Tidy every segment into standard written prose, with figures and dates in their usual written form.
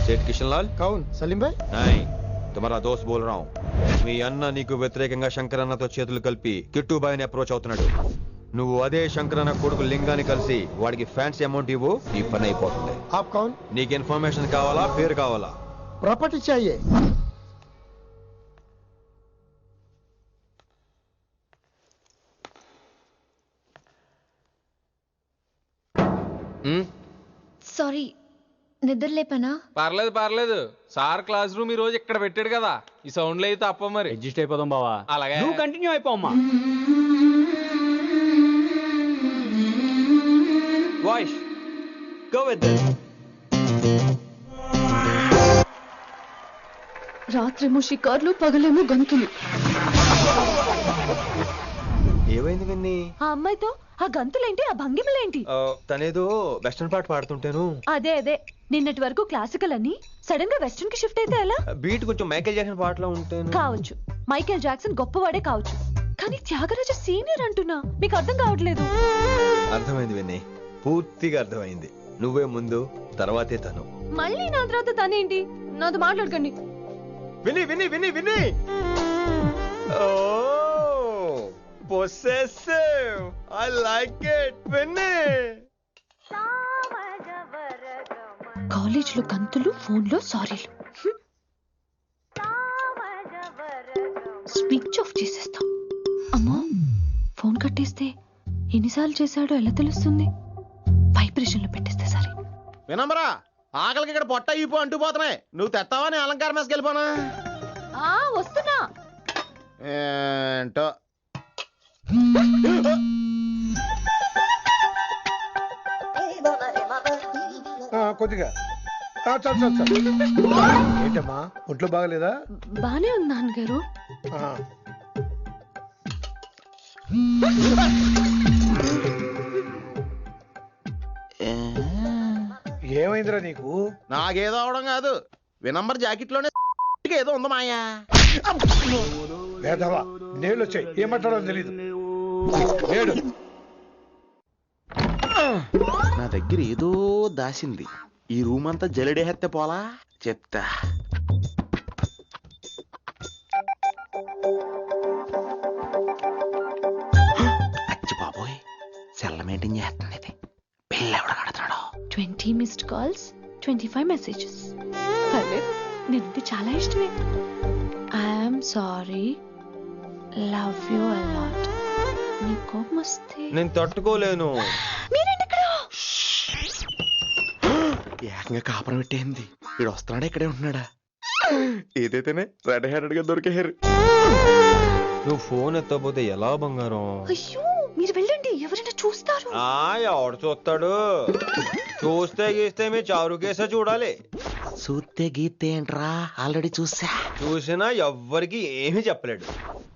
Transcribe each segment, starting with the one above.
सेठ किशन लाल कौन? सलीम भाई? नहीं, तुम्हारा दोस्त बोल रहा हूँ. మీ అన్న నీకు వ్యతిరేకంగా శంకరన్నతో చేతులు కలిపి కిట్టుబాయిని అప్రోచ్ అవుతున్నాడు. నువ్వు అదే శంకరన్న కొడుకు లింగాన్ని కలిసి వాడికి ఫ్యాన్సీ అమౌంట్ ఇవ్వు, నీ పని అయిపోతుంది. आप कौन? నీకు ఇన్ఫర్మేషన్ కావాలా, పేరు కావాలా? प्रॉपर्टी चाहिए. సారీ, నిద్ర లేపనా? పర్లేదు పర్లేదు, సార్ క్లాస్ రూమ్ ఈ రోజు ఇక్కడ పెట్టాడు కదా, ఈ సౌండ్లు అయితే తప్ప మరి అడ్జస్ట్ అయిపోదాం బావా. అలాగే నువ్వు కంటిన్యూ అయిపోమ్మా. Voice go with this. రాత్రేమో షికార్లు, పగలేమో గంతులు. ఏమైంది విన్ని? ఆ అమ్మాయితో ఆ గంతులేంటి, ఆ భంగిమలేంటి? తనేదో వెస్టర్న్ పాట పాడుతుంటేను. అదే అదే, నిన్నటి వరకు క్లాసికల్ అని సడన్ గా వెస్టర్న్ కి షిఫ్ట్ అయితే ఎలా? బీట్ కొంచెం మైకేల్ జాక్సన్ పాటలో ఉంటాను. కావచ్చు, మైకేల్ జాక్సన్ గొప్పవాడే కావచ్చు, కానీ త్యాగరాజ సీనియర్ అంటున్నా. మీకు అర్థం కావట్లేదు. అర్థమైంది విన్ని, పూర్తిగా అర్థమైంది. నువ్వే ముందు, తర్వాతే తను. మళ్ళీ నా తర్వాత తనేంటి? నాతో మాట్లాడకండి. విని విని విని విని possessive. I like it. విని కాలేజ్ లో గంతులు, ఫోన్ లో సారీలు. స్విచ్ ఆఫ్ చేసేస్తా. అమ్మో, ఫోన్ కట్టేస్తే ఎన్నిసార్లు చేశాడో ఎలా తెలుస్తుంది? వైబ్రేషన్ లో పెట్టేస్తే సరే. వినమ్రా, ఆకలికి ఇక్కడ పొట్ట ఇప్పు అంటూ పోతున్నాయి. నువ్వు తెస్తావా నీ అలంకారం వేసుకెళ్ళిపోనా? వస్తున్నా. ఏంటో కొద్దిగా చాలు. ఏంటమ్మా, ఒంట్లో బాగలేదా? బానే ఉంది నాన్నగారు. ఏమైందిరా నీకు? నాకేదో అవడం కాదు, వినంబర్ జాకెట్ లోనే ఏదో ఉంది మాయా. లేదవా, నేళ్ళు వచ్చాయి, ఏమంటాడో తెలీదు. నేడు నా దగ్గర ఏదో దాసింది. ఈ రూమ్ అంతా జలిడేహెత్తే పోలా చెప్తా. అచ్చి బాబోయ్, సెల్ల మెయింటైన్ చేస్తుంది ఇది. పిల్ల ఎవడ కడుతున్నాడు? 20 మిస్డ్ కాల్స్, 25 మెసేజెస్. పర్లేదు, నేనంటే చాలా ఇష్టమే. I'm sorry, love you a lot. నీ కోపం వస్తే నేను తట్టుకోలేను. మీరేంటి ఇక్కడ? ఏకంగా కాపురం పెట్టేంది. వీడు వస్తున్నాడా, ఇక్కడే ఉంటున్నాడా? ఏదైతేనే రెడ్ హ్యాండెడ్ గా దొరికేహారు. నువ్వు ఫోన్ ఎత్తపోతే ఎలా బంగారం? అయ్యో, మీరు వెళ్ళండి, ఎవరైనా చూస్తారు. ఎవడు చూస్తాడు? చూస్తే గీస్తే మీ చారు కేసే చూడాలి. చూస్తే గీతే ఏంట్రా, ఆల్రెడీ చూసా. చూసినా ఎవ్వరికి ఏమీ చెప్పలేడు.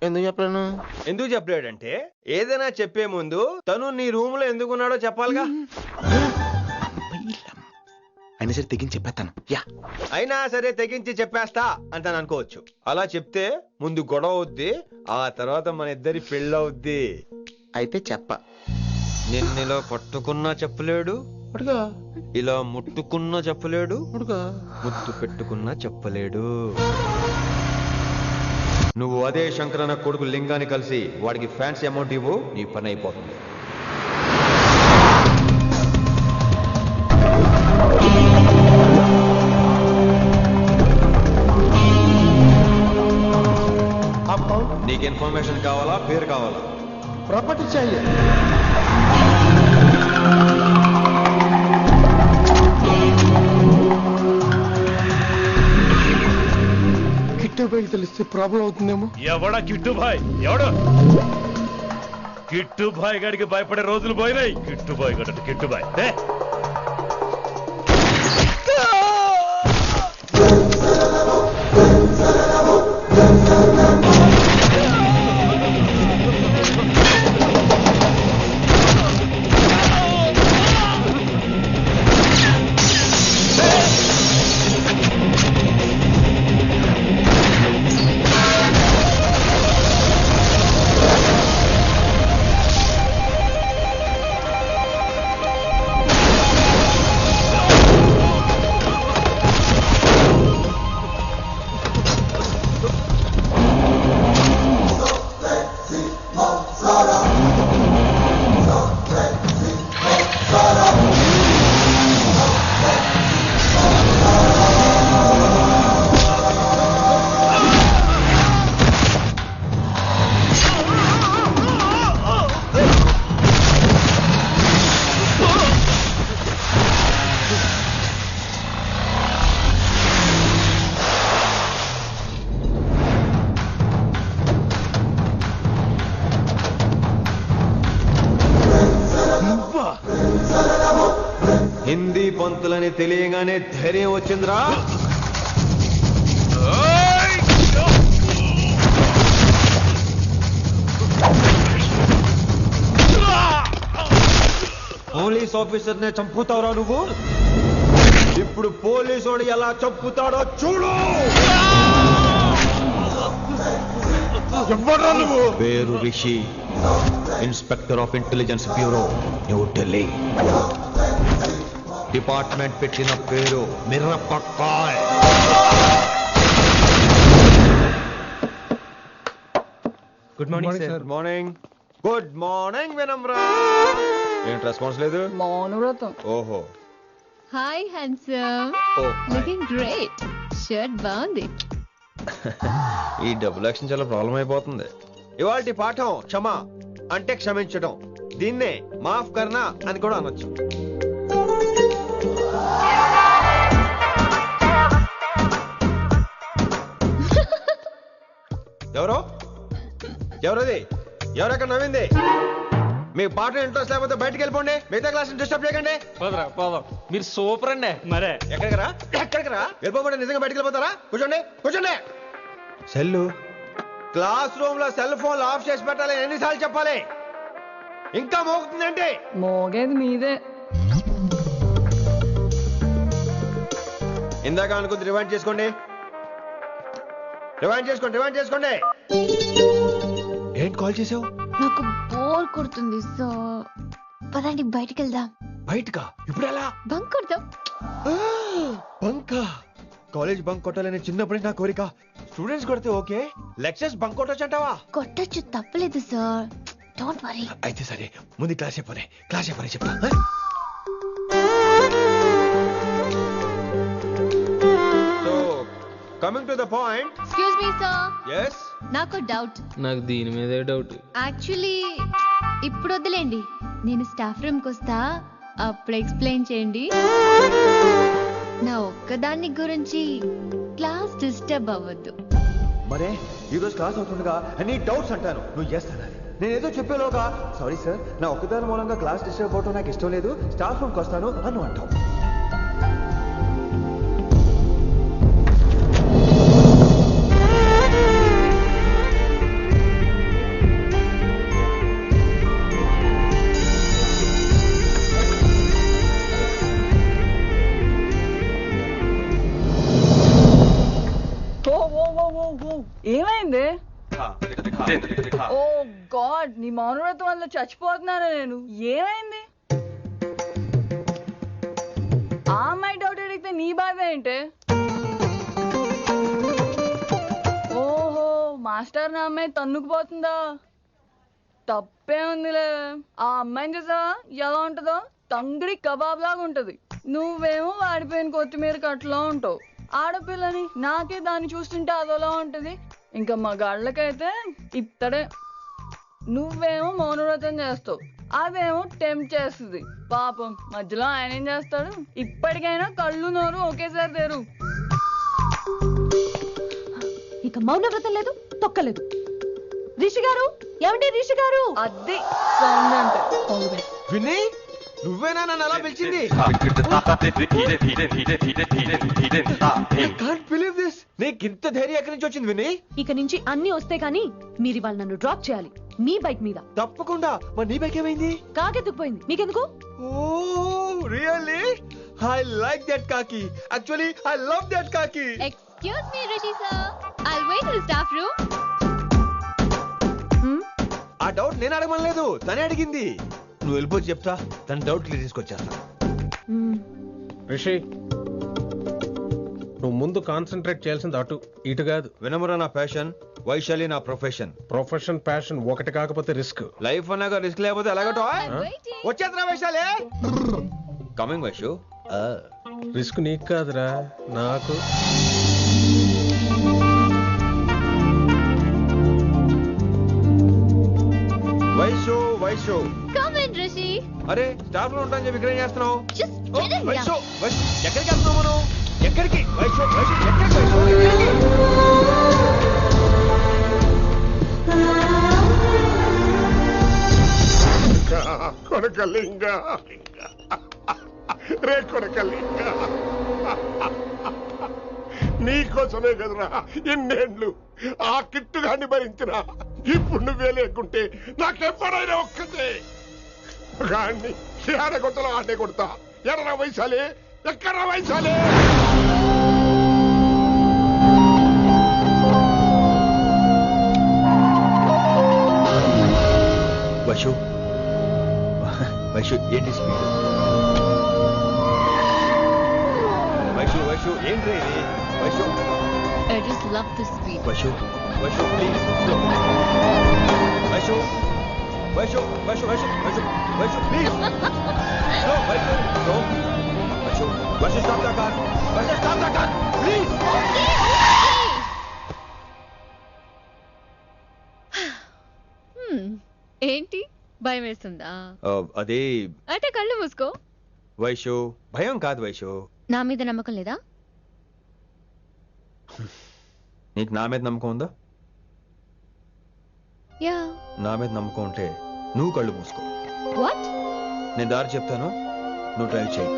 ఎందుకు చెప్పలేను? ఎందుకు చెప్పలేడంటే, ఏదైనా చెప్పే ముందు తను నీ రూమ్ లో ఎందుకున్నాడో చెప్పాలిగా. అయినా సరే తెగించి చెప్పేస్తాను. అయినా సరే తెగించి చెప్పేస్తా అంటాను అనుకోవచ్చు. అలా చెప్తే ముందు గొడవ అవుద్ది, ఆ తర్వాత మన ఇద్దరి పెళ్ళవుద్ది. అయితే చెప్ప. నిన్నిలా పట్టుకున్నా చెప్పలేడు, ఇలా ముట్టుకున్నా చెప్పలేడు, ముద్దు పెట్టుకున్నా చెప్పలేడు. నువ్వు అదే శంకరన్న కొడుకు లింగాన్ని కలిసి వాడికి ఫ్యాన్సీ అమౌంట్ ఇవ్వు, నీ పని అయిపోతుంది. నీకు ఇన్ఫర్మేషన్ కావాలా, పేరు కావాలా? प्रॉपर्टी चाहिए. కిట్టుబాయికి తెలిస్తే ప్రాబ్లం అవుతుందేమో. ఎవడా కిట్టుబాయ్? ఎవడు? కిట్టుబాయ్ గారికి భయపడే రోజులు పోయినాయి. కిట్టుబాయ్ గడ కిట్టుబాయ్ హిందీ పంతులని తెలియగానే ధైర్యం వచ్చిందిరా. పోలీస్ ఆఫీసర్ నే చంపుతావురా నువ్వు. ఇప్పుడు పోలీసోడు ఎలా చంపుతాడో చూడు. పేరు Rishi, inspector of intelligence bureau, New Delhi. Department పెట్టిన పేరు Mirapakay. Good morning sir. Morning. Good morning Vinamra. ఏంటి రెస్పాన్స్ లేదు? మౌనవ్రతం. ఓహో. Hi handsome, looking great. Shirt బాగుంది. ఈ డబుల్ యాక్షన్ చాలా ప్రాబ్లం అయిపోతుంది. ఇవాల్టి పాఠం క్షమ అంటే క్షమించడం. దీన్నే మాఫ్ కర్నా అని కూడా అనొచ్చు. ఎవరో ఎవరది? ఎవరెక్కడ నవ్వింది? మీ పాట ఇంట్రెస్ట్ లేకపోతే బయటకు వెళ్ళిపోండి. మిగతా క్లాస్ డిస్టర్బ్ చేయకండి. పోదరా పోదాం. మీరు సూపర్ అండి. మరే ఎక్కడికి రా? వెళ్ళిపోకుండా నిజంగా బయటకు వెళ్ళిపోతారా? కూర్చోండి కూర్చోండి. సెల్లు క్లాస్ రూమ్ లో సెల్ ఫోన్ ఆఫ్ చేసి పెట్టాలి. ఎన్నిసార్లు చెప్పాలి? ఇంకా మోగుతుందండి. మోగేది మీదే. ఇందాక అనుకుంది రివైండ్ చేసుకోండి. ఏంటి కాల్ చేసావు? నాకు బోర్ కొడుతుంది, సో పదండి బయటికి వెళ్దాం. బయటకా? ఇప్పుడు ఎలా? బంక్ కొడదాం. బంకా? కాలేజ్ బంక్ కొట్టాలని చిన్నప్పటి నా కోరిక. స్టూడెంట్స్ కొడితే ఓకే, లెక్చర్స్ బంక్ కొట్టొచ్చంటావా? కొట్టచ్చు, తప్పలేదు సార్. Don't worry. అయితే సరే, ముందు క్లాస్ చెప్పనే చెప్తా. So coming to the point. Excuse me sir. yes నాకు డౌట్. నాకు దీని మీదే డౌట్. యాక్చువల్లీ ఇప్పుడు వద్దులేండి, నేను స్టాఫ్ రూమ్కి వస్తా, అప్పుడు ఎక్స్ప్లెయిన్ చేయండి. నా ఒక్కదాన్ని గురించి క్లాస్ డిస్టర్బ్ అవ్వద్దు. మరే ఈ రోజు క్లాస్ అవుతుండగా నీ డౌట్స్ అంటాను, నువ్వు ఎస్ అనాలి. నేను ఏదో చెప్పేలోగా సారీ సార్, నా ఒక్కదాని మూలంగా క్లాస్ డిస్టర్బ్ అవడం నాకు ఇష్టం లేదు, స్టాఫ్ రూమ్కి వస్తాను అని అంటావు. ఏమైంది? ఓ గాడ్, నీ మౌనవ్రతం వల్ల చచ్చిపోతున్నాను నేను. ఏమైంది? ఆ అమ్మాయి డౌట్ అడిగితే నీ బాధ ఏంటి? ఓహో, మాస్టర్ నా అమ్మాయి తన్నుకుపోతుందా? తప్పే ఉందిలే. ఆ అమ్మాయిని చూసావా ఎలా ఉంటుందో? తంగిడి కబాబ్ లాగా ఉంటది. నువ్వేమో వాడిపోయిన కొత్తిమీర కట్లా ఉంటావు. ఆడపిల్లని నాకే దాన్ని చూస్తుంటే అదోలా ఉంటది. ఇంకా మగాళ్ళకైతే ఇత్తడే. నువ్వేమో మౌనవ్రతం చేస్తావు, అదేమో టెంప్ట్ చేస్తుంది. పాపం మధ్యలో ఆయన ఏం చేస్తాడు? ఇప్పటికైనా కళ్ళు నోరు ఒకేసారి తెరు. ఇక మౌనవ్రతం లేదు, తొక్కలేదు. రిషి గారు, ఏమండి రిషి గారు? అది సౌండ్ అంటే. విని నువ్వేనా నన్ను అలా పిలిచింది? నీకు ఇంత ధైర్యం ఎక్కడి నుంచి వచ్చింది విని? ఇక నుంచి అన్ని వస్తే కానీ మీరు ఇవాళ నన్ను డ్రాప్ చేయాలి మీ బైక్ మీద. తప్పకుండా. మరి నీ బైక్ ఏమైంది? కాకెత్తుకుపోయింది. మీకెందుకు? Oh really? I like that కాకి. యాక్చువల్లీ ఐ లవ్ దట్ కాకి. Excuse me Rishi sir, I'll wait in the staff room. ఆ డౌట్ నేను అడగమనలేదు, తనే అడిగింది. నువ్వు వెళ్ళిపోయి చెప్తా, తన డౌట్ క్లియర్ తీసుకొచ్చేస్తా. రిషి, నువ్వు ముందు కాన్సన్ట్రేట్ చేయాల్సింది అటు ఇటు కాదు. వినమ్ర నా ప్యాషన్, వైశాలి నా ప్రొఫెషన్. ప్రొఫెషన్ ప్యాషన్ ఒకటి కాకపోతే రిస్క్. లైఫ్ అన్నాక రిస్క్ లేకపోతే ఎలాగటో? వచ్చేద్రా వైశాలి. కమింగ్ వైషు. రిస్క్ నీకు కాదురా, నాకు. Vaishu come in Rishi. అరే స్టాఫ్ లో ఉంటాను చెప్పి ఇక్కడ ఏం చేస్తున్నావు? Just get in. వైషు ఎక్కడికి వెళ్తున్నావు మనం? ఎక్కడికి? వైషు ఎక్కడికి? కొనకలింగ రే కొడకల్లి నీకోసమే కదరా ఎన్నేళ్ళు ఆ కిట్టుగాన్ని భరించినా. ఇప్పుడు నువ్వే లేకుంటే నాకెప్పుడైనా ఒక్కతే గాన్ని ఆడగొట్టలో ఆడే కొడతా. ఎర్ర వయసాలే ఎక్కడ వయసాలే. వైషు వైషు ఏంటి స్పీడ్? వైషు వైషు ఏంటి ఇది? Vaishu I just love this speed. Vaishu Vaishu please slow. Vaishu Vaishu Vaishu Vaishu Vaishu Vaishu please slow. Vaishu slow. Vaishu Vaishu stop the car. Vaishu stop the car please. ఏంటి భయం వేస్తుందా? అదే అయితే కళ్ళు మూసుకో. వైషు భయం కాదు వైషు. నా మీద నమ్మకం లేదా? నీకు నా మీద నమ్మకం ఉందా? యా. నా మీద నమ్మకం ఉంటే నువ్వు కళ్ళు మూసుకో. వాట్? నేను దారి చెప్తాను, నువ్వు డ్రైవ్ చేయి.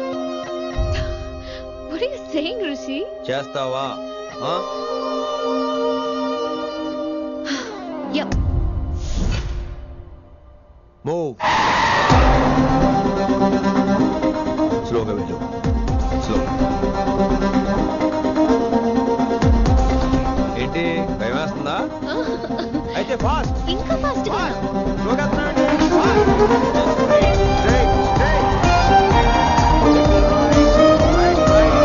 What are you saying, Rishi? చేస్తావా? Yep. మూవ్. స్లోగా వెళ్ళు. స్లో. ఏంటి భయం వేస్తుందా? అయితే ఫాస్ట్. ఇంకా ఫాస్ట్ గా. స్లోగా తిరగండి. Fast. Straight straight straight. Right right.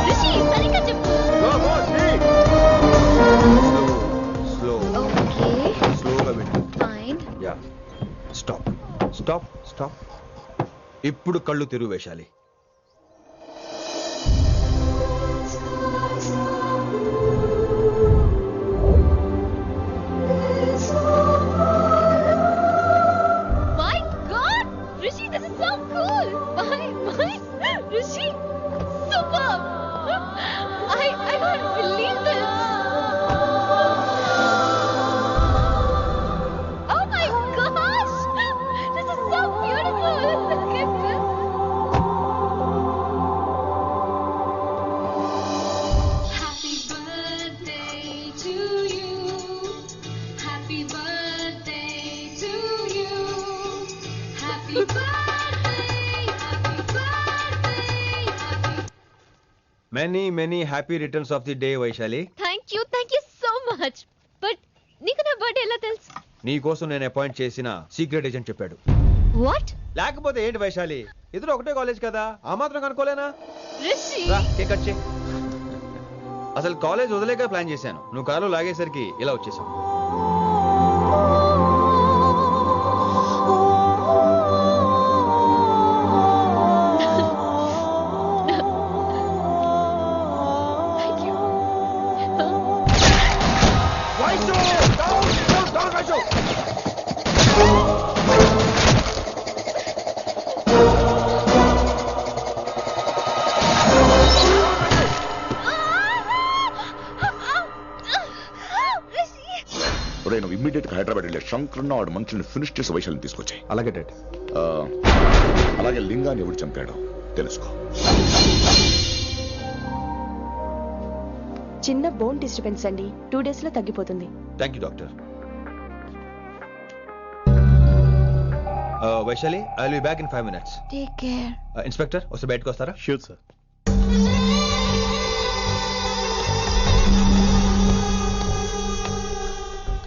Rishi సరిగ్గా చెప్పు. Go go speed. Slow. Okay. స్లోగా వెళ్ళు. Fine. Yeah. Stop stop stop. ఇప్పుడు కళ్ళు తెరువు వేశాలి. My God, Rishi, this is so cool. My, Rishi, superb. I can't believe this. Oh my gosh, this is so beautiful. Look at this. Happy birthday to you. Happy birthday to you. Happy birthday, happy birthday, happy. Many many happy returns of the day Vaishali. Thank you so much. But నీకు నా birthday ఎలా తెలుసు? నీ కోసం నేను appoint చేసిన secret agent చెప్పాడు. What? లేకపోతే ఏంటి వైశాలి, ఇద్దరు ఒకటే కాలేజ్ కదా, ఆ మాత్రం కనుక్కోలేనా? Rishi. రా కేక్ కట్ చేయి. అసలు కాలేజ్ వదిలేక ప్లాన్ చేశాను, నువ్వు కారులో లాగేసరికి ఇలా వచ్చేసావు. Thank you. Vaishu! Down, Vaishu! నువ్వు ఇమ్మీడియట్ గా హైదరాబాద్ వెళ్ళే శంకరన్న వాడు మనుషుల్ని ఫినిష్ చేసి వైశాల్ని తీసుకొచ్చాయి. అలాగే డాడ్. అలాగే లింగాన్ని ఎవడు చంపాడో తెలుసుకో. చిన్న బోన్ డిస్టర్బెన్స్ అండి, 2 days లో తగ్గిపోతుంది. Thank you doctor. Vaishali, I will be back in 5 minutes. Take care. Inspector ఒకసారి బయటకు వస్తారా? Sure sir.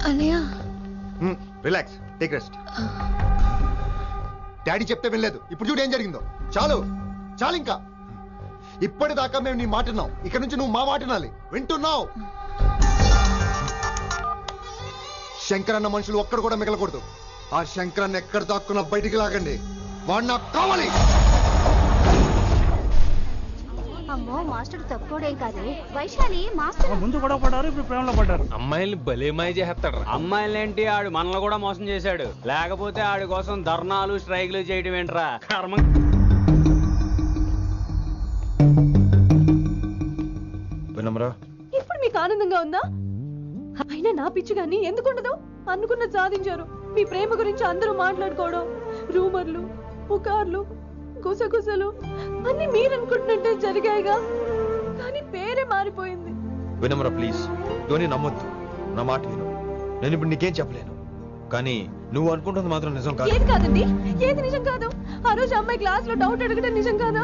అన్నయ్య. Relax, take rest. డాడీ చెప్తే వినలేదు, ఇప్పుడు చూడు ఏం జరిగిందో. చాలు చాలు, ఇంకా ఇప్పటిదాకా మేము నీ మాట విన్నాం, ఇక్కడ నుంచి నువ్వు మా మాట వినాలి. వింటున్నావు? శంకరన్న మనుషులు ఒక్కడు కూడా మిగలకూడదు. ఆ శంకరన్న ఎక్కడ దాక్కున్నా బయటికి లాగండి, వాడు నాకు కావాలి. అమ్మో, మాస్టర్ తక్కువడేం కాదే. వైశాలి మాస్టర్ ముందు కూడా పడ్డారు, ఇప్పుడు ప్రేమలో పడ్డారు. అమ్మాయిల్ని భలే మాయ చేస్తాడు. అమ్మాయిలేంటి, ఆడు మనల్ని కూడా మోసం చేశాడు. లేకపోతే ఆడి కోసం ధర్నాలు స్ట్రైక్లు చేయడం ఏంట్రా కర్మ. వినమ్రా, ఇప్పుడు మీకు ఆనందంగా ఉందా? అయినా నా పిచ్చి గాని ఎందుకుండదు? అనుకున్న సాధించారు. మీ ప్రేమ గురించి అందరూ మాట్లాడుకోవడం, రూమర్లు, పుకార్లు, గుసగుసలు అన్ని మీరు అనుకుంటున్నట్టే జరిగాయిగా, కానీ పేరే మారిపోయింది. వినమ్ర ప్లీజ్, ధోని నమ్మొద్దు, నా మాట విను. నేను ఇప్పుడు నీకేం చెప్పలేను, కానీ నువ్వు అనుకుంటుంది మాత్రం నిజం కాదు. ఏది కాదండి, ఏది నిజం కాదు? ఆ రోజు అమ్మాయి క్లాస్ లో డౌట్ అడగడం నిజం కాదా?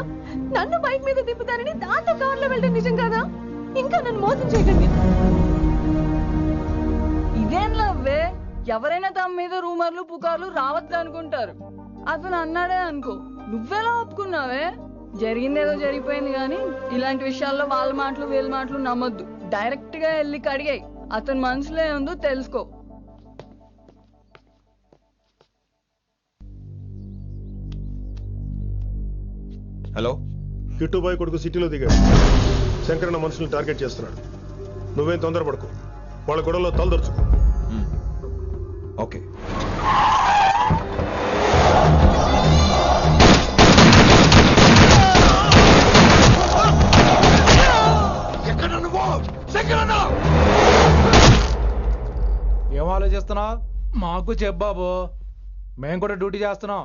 నన్ను బైక్ మీద తిప్పుతారని దాంతో కార్ లో వెళ్ళడం నిజం కాదా? ఇంకా నన్ను మోసం చేయకండి. ఇదేం లవ్వే? ఎవరైనా తమ మీద రూమర్లు పుకార్లు రావద్దు అనుకుంటారు. అతను అన్నాడే అనుకో, నువ్వెలా ఒప్పుకున్నావే? జరిగిందేదో జరిగిపోయింది, కానీ ఇలాంటి విషయాల్లో వాళ్ళ మాటలు వీళ్ళ మాటలు నమ్మొద్దు. డైరెక్ట్ గా వెళ్ళి కడిగాయి, అతని మనసులో ఏముందో తెలుసుకో. హలో, కిట్టుబాయ్ కొడుకు సిటీలో దిగాడు. శంకరన్న మనుషుల్ని టార్గెట్ చేస్తున్నాడు. నువ్వేం తొందరపడకు, వాళ్ళ గొడవలో తలదొరుచుకో. ఓకే. ఏం ఆలోచిస్తున్నావు? మాకు చెప్పాబు, మేము కూడా డ్యూటీ చేస్తున్నాం.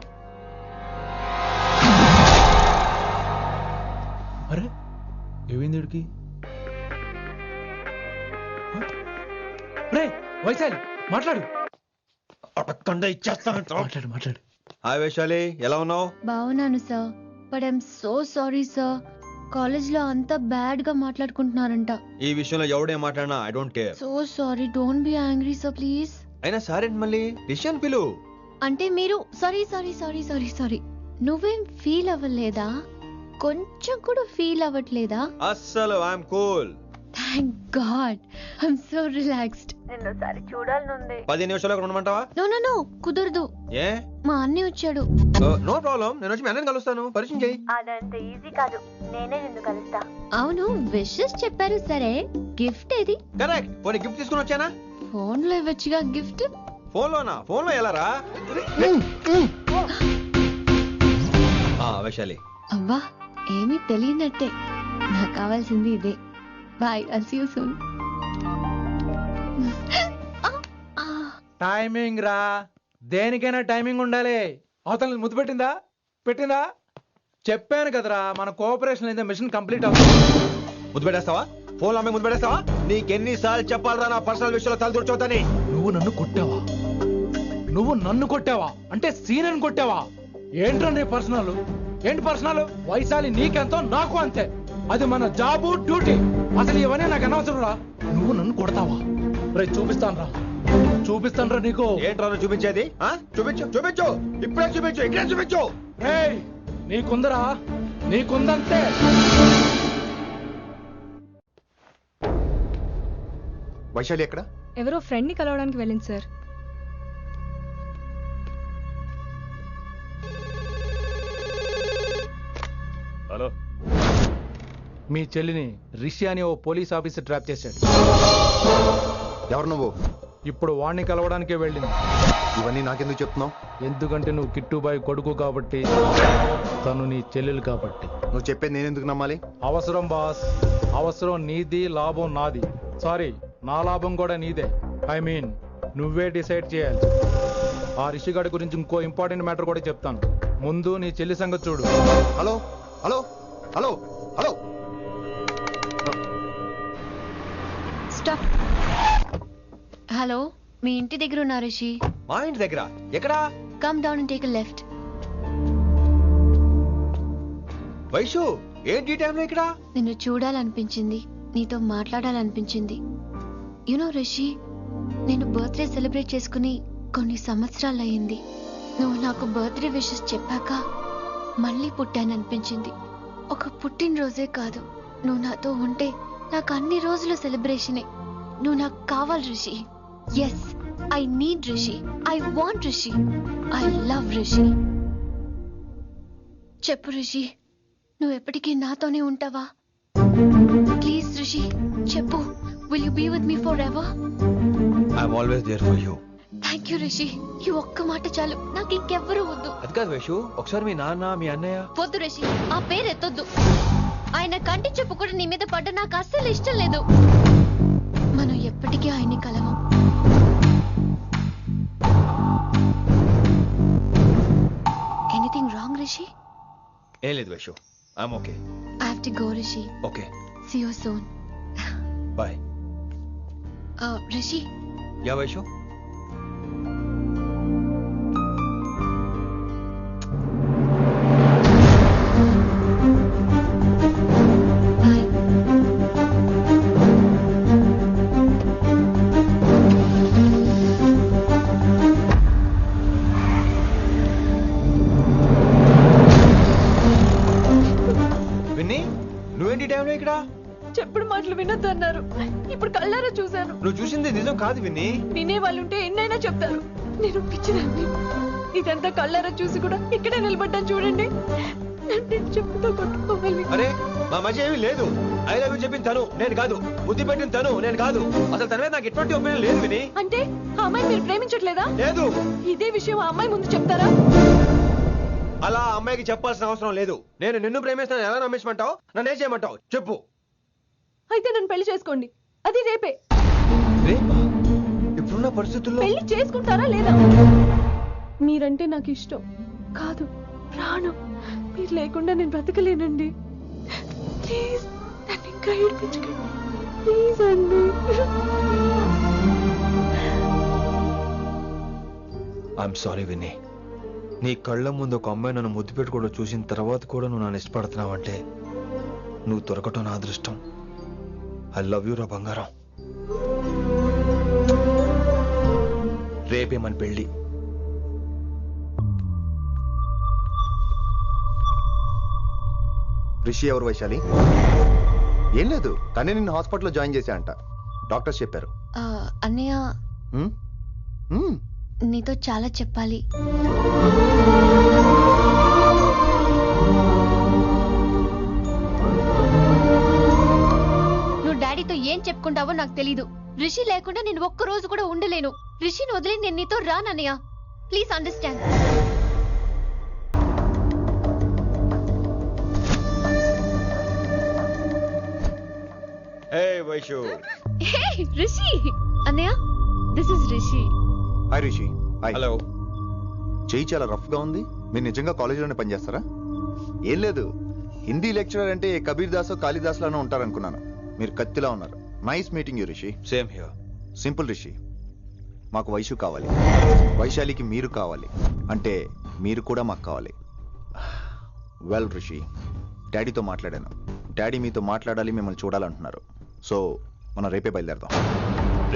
అరే ఏమైంది వీడికి? రే వైశాలి, మాట్లాడు. మాట్లాడు మాట్లాడు. హాయ్ వైశాలి, ఎలా ఉన్నావు? బాగున్నాను sir, but I'm so sorry sir. College లో అంతా బ్యాడ్ గా మాట్లాడుకుంటున్నారంట. ఈ విషయంలో ఎవడే మాట్లాడినా I don't care. So sorry, don't be angry sir please. అయినా సారేంటి మళ్ళీ? డిసిషన్ పిలు. అంటే మీరు sorry sorry sorry sorry sorry నువ్వేం ఫీల్ అవ్వలేదా? కొంచెం కూడా ఫీల్ అవ్వట్లేదా? అస్సలు I'm cool. Thank God, I'm so relaxed. నిన్నోసారి చూడాలనుంది. 10 నిమిషాలు అక్కడ ఉండమంటావా? నో నో నో, కుదరదు. ఏ? మా అన్నయ్య వచ్చాడు. నో ప్రాబ్లం, నేను వచ్చి మీ అన్నని కలుస్తాను, పరిచయం చేయి. అదంత ఈజీ కాదు, నేనే నిన్ను కలుస్తా. అవును, విషెస్ చెప్పారు సరే, గిఫ్ట్ ఏది? కరెక్ట్, పోనీ గిఫ్ట్ తీసుకుని వచ్చానా? ఫోన్ లో ఇవ్వచ్చుగా గిఫ్ట్. ఫోన్ లోనా? ఫోన్ లో ఎలా రా? వైశాలి. అవ్వా, ఏమీ తెలియనట్టే. నాకు కావాల్సింది ఇదే. Bye, I'll see you soon. Timing రా, దేనికైనా టైమింగ్ ఉండాలి. అవతల ముద్దు పెట్టిందా? పెట్టిందా? చెప్పాను కదరా, మన కోఆపరేషన్ అయితే మిషన్ కంప్లీట్ అవుతుంది. ముద్దు పెట్టేస్తావా? ఫోన్ లో ముద్దు పెట్టేస్తావా? నీకెన్నిసార్లు చెప్పాలరా నా పర్సనల్ విషయంలో తల దూర్చోతని? నువ్వు నన్ను కొట్టావా? నువ్వు నన్ను కొట్టావా? అంటే సీనియర్ కొట్టావా? ఏంట్రా నీ పర్సనల్? ఏంటి పర్సనల్? వైశాలి నీకెంతో నాకు అంతే. అది మన జాబు, డ్యూటీ. అసలు ఇవన్నీ నాకు అనవసరం రా. నువ్వు నన్ను కొడతావా? రేపు చూపిస్తాను రా నీకు. ఏంట్రా చూపించేది? చూపించు చూపించు, ఇప్పుడే చూపించు, ఇక్కడే చూపించు. నీకుందరా, నీకుందంతే. వైశాలి ఎక్కడ? ఎవరో ఫ్రెండ్ ని కలవడానికి వెళ్ళింది సార్. హలో, మీ చెల్లిని రిషి అని ఓ పోలీస్ ఆఫీసర్ ట్రాప్ చేశాడు. ఎవరు నువ్వు? ఇప్పుడు వాణ్ణి కలవడానికే వెళ్ళింది. ఇవన్నీ నాకెందుకు చెప్తున్నావు? ఎందుకంటే నువ్వు కిట్టుబాయ్ కొడుకు కాబట్టి, తను నీ చెల్లెలు కాబట్టి. నువ్వు చెప్పేది నేను ఎందుకు నమ్మాలి? అవసరం బాస్, అవసరం నీది, లాభం నాది. సారీ, నా లాభం కూడా నీదే. ఐ మీన్ నువ్వే డిసైడ్ చేయాలి. ఆ రిషిగాడి గురించి ఇంకో ఇంపార్టెంట్ మ్యాటర్ కూడా చెప్తాను. ముందు నీ చెల్లి సంగతి చూడు. Hello hello hello hello, stop. Hello, మీ ఇంటి దగ్గర ఉన్నా రిషి? మా ఇంటి దగ్గర ఎక్కడా? Come down and take a left. Vaishu, ఏంటి ఈ టైంలో ఇక్కడ? నిన్ను చూడాలనిపించింది, నీతో మాట్లాడాలనిపించింది. యునో రిషి, నేను బర్త్డే సెలబ్రేట్ చేసుకుని కొన్ని సంవత్సరాలయ్యింది. నువ్వు నాకు బర్త్డే విషెస్ చెప్పాక మళ్ళీ పుట్టాననిపించింది. ఒక పుట్టినరోజే కాదు, నువ్వు నాతో ఉంటే నాకు అన్ని రోజుల సెలబ్రేషనే. నువ్వు నాకు కావాలి Rishi. Yes, I need Rishi, I want Rishi, I love Rishi. చెప్పు రిషి, నువ్వు ఎప్పటికీ నాతోనే ఉంటావా? ప్లీజ్ రిషి, చెప్పు. Will you be with me forever? I'm always there for you. Thank you Rishi, ఈ ఒక్క మాట చాలు, నాకు ఇంకెవ్వరూ వద్దు. అది కాదు వైషు, ఒకసారి మీ నాన్న, మీ అన్నయ్య. వద్దు రిషి, ఆ పేరు ఎత్తొద్దు. ఆయన కంటి చెప్పు కూడా నీ మీద పడ్డ నాకు అస్సలు ఇష్టం లేదు. మనం ఎప్పటికీ ఆయన్ని కలవం. ఏం లేదు Vaishu, I'm okay. I have to go, Rishi. Okay, See you soon. Bye. Rishi, yeah Vaishu. Vinni, నువ్వేంటి టైంలో ఇక్కడ? చెప్పుడు మాటలు వినొద్దన్నారు, ఇప్పుడు కళ్ళారా చూశాను. నువ్వు చూసింది నిజం కాదు విన్నీ. వినే వాళ్ళుంటే ఎన్నైనా చెప్తారు. నేను పిచ్చిదాన్ని. ఇదంతా కళ్ళారా చూసి కూడా ఇక్కడే నిలబడ్డాను చూడండి. నన్ను చెప్పుతో కొట్టుకోవాలి. అరే మా మధ్య ఏమీ లేదు. ఐ లవ్ యూ చెప్పింది తను, నేను కాదు. బుద్ధి పెట్టిన తను, నేను కాదు. అసలు తన మీద నాకు ఎటువంటి ఒపీనియన్ లేదు విని. అంటే ఆ అమ్మాయి మీరు ప్రేమించట్లేదా? లేదు. ఇదే విషయం ఆ అమ్మాయి ముందు చెప్తారా? అలా అమ్మాయికి చెప్పాల్సిన అవసరం లేదు. నేను నిన్ను ప్రేమిస్తాను ఎలా నమ్మించమంటావు? నన్ను ఏం చేయమంటావు చెప్పు. అయితే నన్ను పెళ్లి చేసుకోండి, అది రేపే. రేపా? ఇప్పుడున్న పరిస్థితుల్లో పెళ్లి చేసుకుంటారా లేదా? మీరంటే నాకు ఇష్టం కాదు, ప్రాణం. మీరు లేకుండా నేను బ్రతకలేనండి. ప్లీజ్ నన్ను ఇంకా ఏడిపించకండి, ప్లీజ్ అండి. I'm sorry Vinni. నీ కళ్ళ ముందు ఒక అమ్మాయి నన్ను ముద్దు పెట్టుకోవడం చూసిన తర్వాత కూడా నువ్వు నన్ను ఇష్టపడుతున్నావంటే నువ్వు దొరకటం నా అదృష్టం. ఐ లవ్ యూ రా బంగారం. రేపే మన పెళ్ళి. రిషి ఎవరు వైశాలి? ఏం లేదు, తనే నిన్ను హాస్పిటల్లో జాయిన్ చేశా అంట, డాక్టర్స్ చెప్పారు. అన్నయ్య, నీతో చాలా చెప్పాలి. నువ్వు డాడీతో ఏం చెప్పుకుంటావో నాకు తెలీదు. రిషి లేకుండా నేను ఒక్క రోజు కూడా ఉండలేను. రిషిని వదిలి నేను నీతో రానన్నయ్య. Please understand. Hey Vaishu. Hey Rishi. అన్నయ్య, this is Rishi. Hi Rishi. Hello. చెయ్యి చాలా రఫ్ గా ఉంది. మీరు నిజంగా కాలేజీలోనే పనిచేస్తారా? ఏం లేదు, హిందీ లెక్చరర్ అంటే కబీర్ దాస్ కాళిదాస్ లానో ఉంటారనుకున్నాను. మీరు కత్తిలా ఉన్నారు. Nice meeting you Rishi. Same here. Simple Rishi, మాకు వైషు కావాలి, వైశాలికి మీరు కావాలి, అంటే మీరు కూడా మాకు కావాలి. వెల్ రిషి, డాడీతో మాట్లాడాను. డాడీ మీతో మాట్లాడాలి, మిమ్మల్ని చూడాలంటున్నారు. సో మనం రేపే బయలుదేరదాం.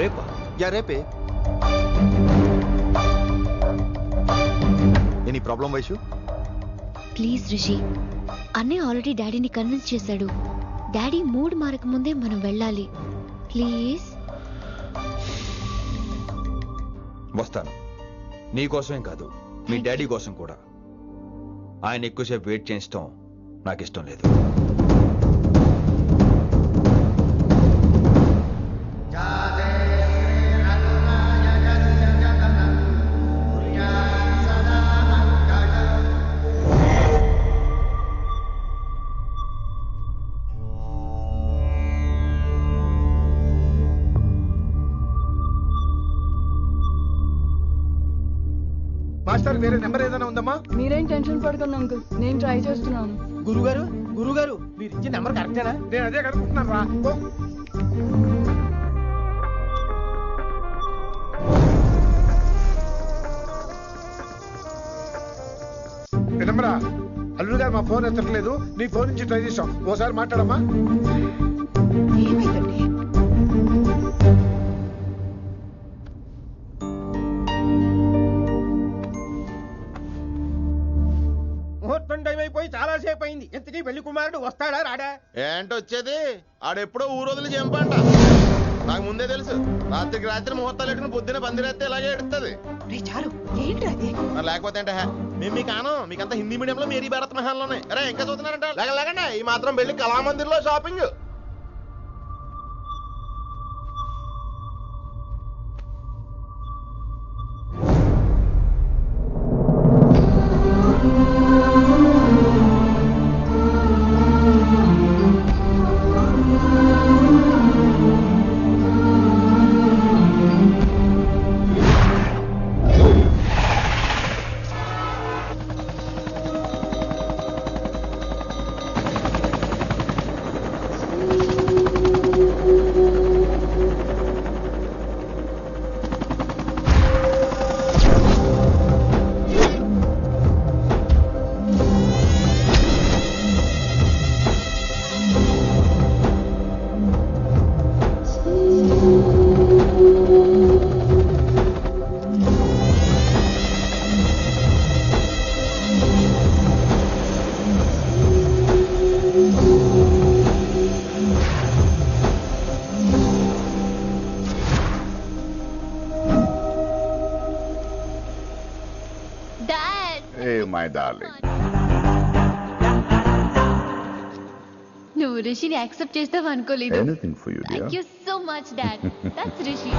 రేపా? యా రేపే. Any problem Vaishu? Please Rishi, అన్నయ్య ఆల్రెడీ డాడీని కన్విన్స్ చేశాడు. డాడీ మూడ్ మారక ముందే మనం వెళ్ళాలి. ప్లీజ్. వస్తాను. నీ కోసమేం కాదు, మీ డాడీ కోసం కూడా. ఆయన ఎక్కువసేపు వెయిట్ చేయించడం నాకు ఇష్టం లేదు. మాస్టర్ వేరే నెంబర్ ఏదైనా ఉందమ్మా? మీరేం టెన్షన్ పడకండి అంకుల్, నేను ట్రై చేస్తున్నాను. గురుగారు మీరు ఇచ్చిన నెంబర్ కరెక్టేనా? నేను అదే కనుక్కుంటున్నాను రా. నెంబరా? అల్లుడు గారు మా ఫోన్ ఎత్తట్లేదు, నీ ఫోన్ నుంచి ట్రై చేసాం, ఓసారి మాట్లాడమ్మా. ఏమైందండి? ముహూర్తం టైం అయిపోయి చాలా సేపు అయింది. ఇంతకీ పెళ్లి కుమారుడు వస్తాడా రాడా? ఏంటి వచ్చేది? ఆడెప్పుడో ఊరోదులు చెంపంట. నాకు ముందే తెలుసు. రాత్రికి రాత్రి ముహూర్తాలు ఎట్టుకుని పొద్దున పందిరేస్తే ఇలాగే ఎడుతుంది. మరి లేకపోతే అంటే మేము మీకు ఆనం, మీకంతా హిందీ మీడియంలో మేరీ భారత్ మహాల్లోనే. అరే ఇంకా చూస్తున్నారంట. లేకండి ఈ మాత్రం వెళ్ళి కళామందిర్లో షాపింగ్. Hey, my darling. నువ్వు రిషిని యాక్సెప్ట్ చేస్తావు అనుకోలేదు. Anything for you, dear. Thank you so much dad. That's Rishi.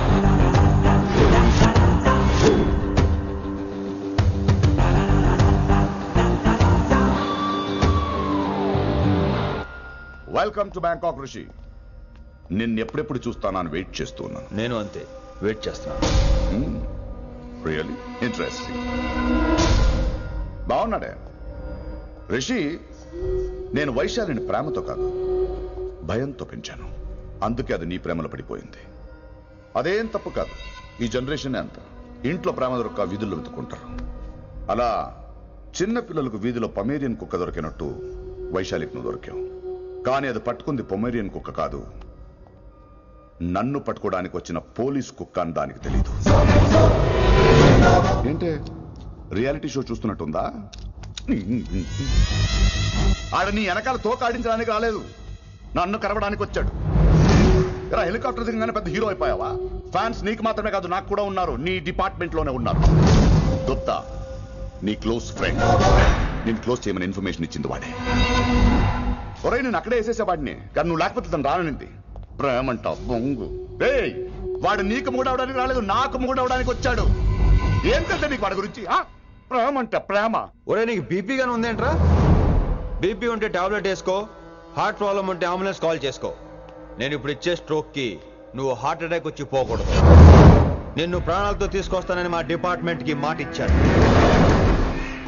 Welcome to Bangkok Rishi. నిన్నెప్పుడెప్పుడు చూస్తానని వెయిట్ చేస్తూ ఉన్నాను. నేను అంతే వెయిట్ చేస్తున్నాను. Really interesting. బాగున్నాడే రిషి. నేను వైశాలిని ప్రేమతో కాదు భయంతో పెంచాను. అందుకే అది నీ ప్రేమలో పడిపోయింది. అదేం తప్పు కాదు. ఈ జనరేషన్ అంత ఇంట్లో ప్రేమ దొరక్క వీధుల్లో వెతుక్కుంటారు. అలా చిన్న పిల్లలకు వీధిలో పమేరియన్ కుక్క దొరికినట్టు వైశాలికి నువ్వు దొరికావు. కానీ అది పట్టుకుంది పొమేరియన్ కుక్క కాదు, నన్ను పట్టుకోవడానికి వచ్చిన పోలీస్ కుక్క అని దానికి తెలీదు. ఏంటే రియాలిటీ షో చూస్తున్నట్టుందా? ఆడ నీ వెనకాల తోక ఆడించడానికి రాలేదు, నన్ను కరవడానికి వచ్చాడు. ఇలా హెలికాప్టర్ దిగగానే పెద్ద హీరో అయిపోయావా? ఫ్యాన్స్ నీకు మాత్రమే కాదు నాకు కూడా ఉన్నారు. నీ డిపార్ట్మెంట్ లోనే ఉన్నారు. గుప్తా నీ క్లోజ్ ఫ్రెండ్. నేను క్లోజ్ చేయమని ఇన్ఫర్మేషన్ ఇచ్చింది వాడే. ఒరే నేను అక్కడే వేసేసేవాడిని, కానీ నువ్వు లేకపోతే తను రానంది. ప్రేమంట బొంగు. వాడు నీకు మూడవడానికి రాలేదు, నాకు మూడవడానికి వచ్చాడు. ఏం తెలుసా నీకు వాడి గురించి? ప్రేమంట ప్రేమ. ఒరే నీకు బీపీ గానీ ఉందేంట్రా? బీపీ ఉంటే టాబ్లెట్ వేసుకో, హార్ట్ ప్రాబ్లం ఉంటే అంబులెన్స్ కాల్ చేసుకో. నేను ఇప్పుడు ఇచ్చే స్ట్రోక్ కి నువ్వు హార్ట్ అటాక్ వచ్చి పోకూడదు. నిన్ను ప్రాణాలతో తీసుకొస్తానని మా డిపార్ట్మెంట్ కి మాట ఇచ్చాను.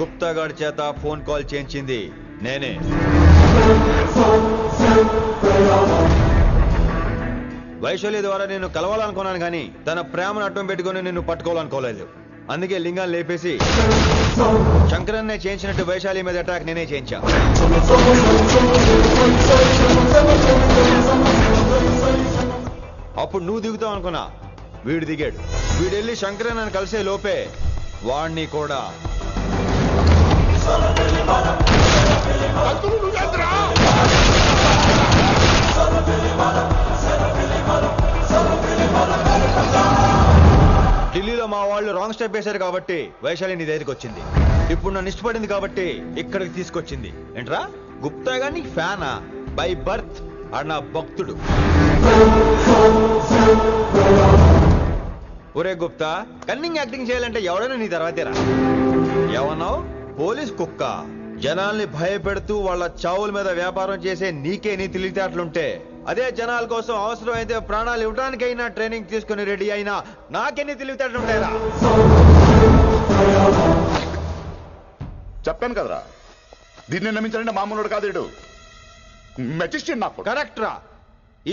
గుప్తా గారి చేత ఫోన్ కాల్ చేయించింది నేనే. వైశాలి ద్వారా నేను కలవాలనుకున్నాను కానీ తన ప్రేమను అడ్డం పెట్టుకుని నిన్ను పట్టుకోవాలనుకోలేదు. అందుకే లింగాన్ని లేపేసి శంకరన్నే చేయించినట్టు వైశాలి మీద అటాక్ నేనే చేయించా. అప్పుడు నువ్వు దిగుతావు అనుకున్నా, వీడు దిగాడు. వీడెళ్ళి శంకరన్ అని కలిసే లోపే వాణ్ణి కూడా ఢిల్లీలో మా వాళ్ళు రాంగ్ స్టెప్ వేశారు కాబట్టి వైశాలి నీ దగ్గరికి వచ్చింది. ఇప్పుడు నన్ను ఇష్టపడింది కాబట్టి ఇక్కడికి తీసుకొచ్చింది. ఏంట్రా గుప్తా గాని ఫ్యానా? బై బర్త్ ఆడు నా భక్తుడు. ఒరే గుప్తా, కన్నింగ్ యాక్టింగ్ చేయాలంటే ఎవడైనా నీ తర్వాతేరా. ఏమన్నావు? పోలీస్ కుక్క. జనాల్ని భయపెడుతూ వాళ్ళ చావుల మీద వ్యాపారం చేసే నీకే నీ తెలివితేటలుంటే, అదే జనాల కోసం అవసరమైతే ప్రాణాలు ఇవ్వడానికైనా ట్రైనింగ్ తీసుకుని రెడీ అయినా నాకెన్ని తెలివితేటలుంటాయిరా? చెప్పాను కదరా, దీన్ని నమ్మించాలంటే మామూలుడు కాదు, మెజిస్ట్రియన్. నాకు కరెక్ట్ రా.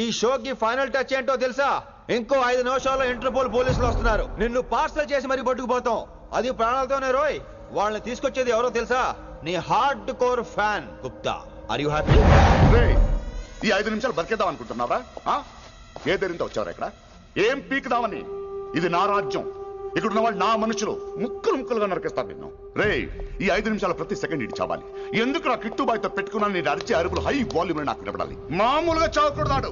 ఈ షోకి ఫైనల్ టచ్ ఏంటో తెలుసా? ఇంకో 5 నిమిషాల్లో ఇంటర్పోల్ పోలీసులు వస్తున్నారు. నిన్ను పార్సల్ చేసి మరీ పట్టుకుపోతాం. అది ప్రాణాలతోనే రోయ్. వాళ్ళని తీసుకొచ్చేది ఎవరో తెలుసా? నీ hardcore fan Gupta. Are you happy? ఈ 5 నిమిషాలు బతికేద్దాం అనుకుంటున్నారా? ఏ ధైర్యంతో వచ్చారా ఇక్కడ? ఏం పీకుదామని? ఇది నా రాజ్యం. ఇక్కడ ఉన్న వాళ్ళు నా మనుషులు. ముక్కలు ముక్కలుగా నరికేస్తారు నిన్ను. ఈ 5 నిమిషాలు ప్రతి సెకండ్ ఇడి చావాలి. ఎందుకు నా కిట్టుబాయ్తో పెట్టుకున్నాను? నేను అరిచే అరుపులు హై వాల్యూమ్ నాకు వినపడాలి. మామూలుగా చావకూడదాడు.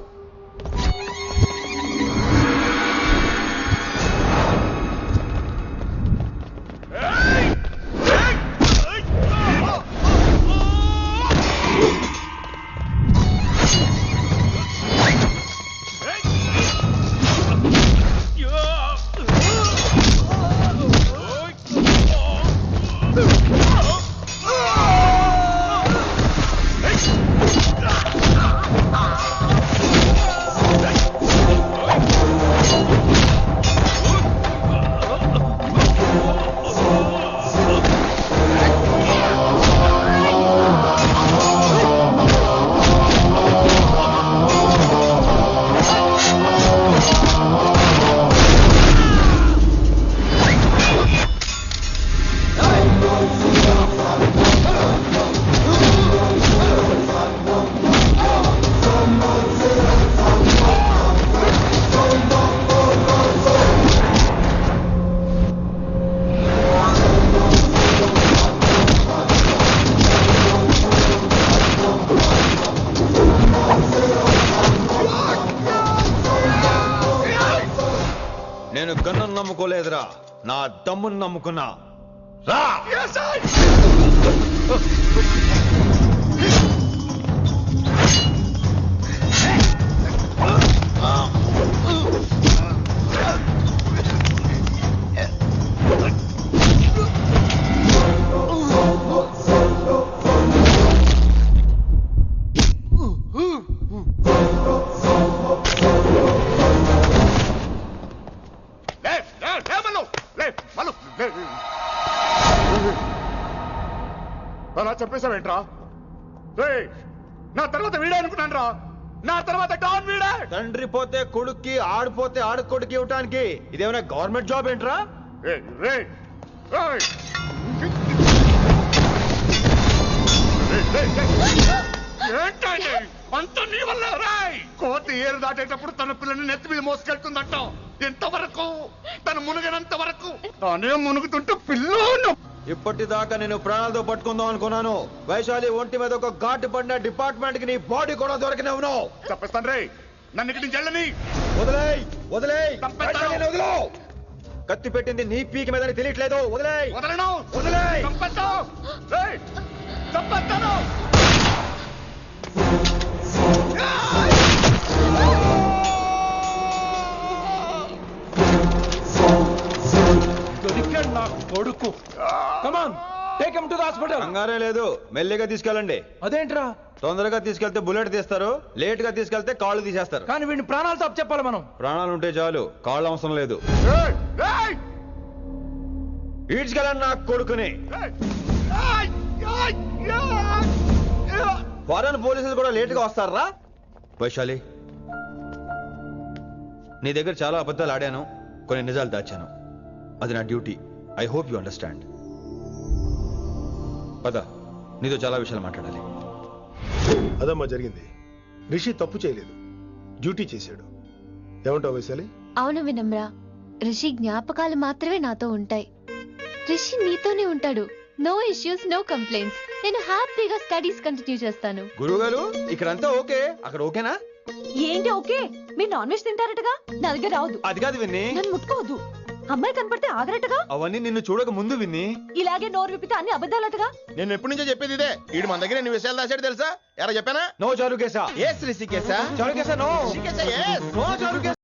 నేను గన్ను నమ్ముకోలేదురా, నా దమ్మును నమ్ముకున్నా. రా. అలా చెప్పేశావేంట్రా? రేయ్, నా తర్వాత వీడే అనుకున్నాను రా. నా తర్వాత డాన్ వీడే. తండ్రి పోతే కొడుక్కి, ఆడిపోతే ఆడుకొడుకి ఇవ్వటానికి ఇదేమైనా గవర్నమెంట్ జాబ్ ఏంట్రా? రేయ్, రేయ్, రేయ్. ఏంటండి అంత నీ వల్ల? రాయ్, కోతి ఏరు దాటేటప్పుడు తన పిల్లని నెత్తి మీద మోసుకెళ్తుందంట. ఎంతవరకు? తను మునిగినంత వరకు. తానే మునుగుతుంటే పిల్లను. ఇప్పటిదాకా నేను ప్రాణాలతో పట్టుకుందాం అనుకున్నాను. వైశాలి ఒంటి మీద ఒక ఘాటు పడిన డిపార్ట్మెంట్ కి నీ బాడీ కూడా దొరికిన ఉన్నావు. చెప్పేస్తాను రే, నన్ను ఇక్కడి నుంచి వెళ్ళని. వదిలేయ్, వదిలేయ్, వదిలో. కత్తి పెట్టింది నీ పీకి మీద తెలియట్లేదు. వదిలేయ్. వదలను. వదిలేయ్. చంపేస్తాను. రేయ్, చంపేస్తాను. దొరికాడు నా కొడుకు. Come on, take him to the hospital. కంగారే లేదు, మెల్లిగా తీసుకెళ్ళండి. అదేంట్రా? తొందరగా తీసుకెళ్తే బుల్లెట్ తీస్తారు, లేట్ గా తీసుకెళ్తే కాళ్ళు తీసేస్తారు. కానీ వీడిని ప్రాణాలతో అప్పచెప్పాలి మనం. ప్రాణాలు ఉంటే చాలు, కాళ్ళు అవసరం లేదు. ఈడ్చుకెళ్ళండి నా కొడుకుని. ఫారెన్ పోలీసులు కూడా లేట్ గా వస్తారా? వైశాలి, నీ దగ్గర చాలా అబద్ధాలు ఆడాను, కొన్ని నిజాలు దాచాను. అది నా duty. I hope you understand. పద, నీతో చాలా విషయాలు మాట్లాడాలి. అదమ్మా జరిగింది. రిషి తప్పు చేయలేదు, డ్యూటీ చేశాడు. ఏమంటావు వైశాలి? అవును వినమ్రా, రిషి జ్ఞాపకాలు మాత్రమే నాతో ఉంటాయి. రిషి నీతోనే ఉంటాడు. No issues, no complaints. నేను హ్యాపీగా స్టడీస్ కంటిన్యూ చేస్తాను. గురువుగారు, ఇక్కడంతా ఓకే, అక్కడ ఓకేనా? ఏంటి ఓకే? మీరు నాన్ వెజ్ తింటారటగా? నా దగ్గర రావద్దు. అది కాదు విన్ని. నన్ను ముట్టుకోవద్దు. అమ్మాయి కనపడితే ఆగరటగా? అవన్నీ నిన్ను చూడక ముందు విన్ని. ఇలాగే నోరు విప్పితే అన్ని అబద్ధాలటగా? నేను ఎప్పటి నుంచో చెప్పేది ఇదే. వీడు మన దగ్గర ఎన్ని విషయాలు దాచాడు తెలుసా? ఎలా చెప్పానా? నో చారు కేసా. ఎస్ రిషికేశా. చారు కేసా. నో రిషికేశా. ఎస్. నో చారు కేసా.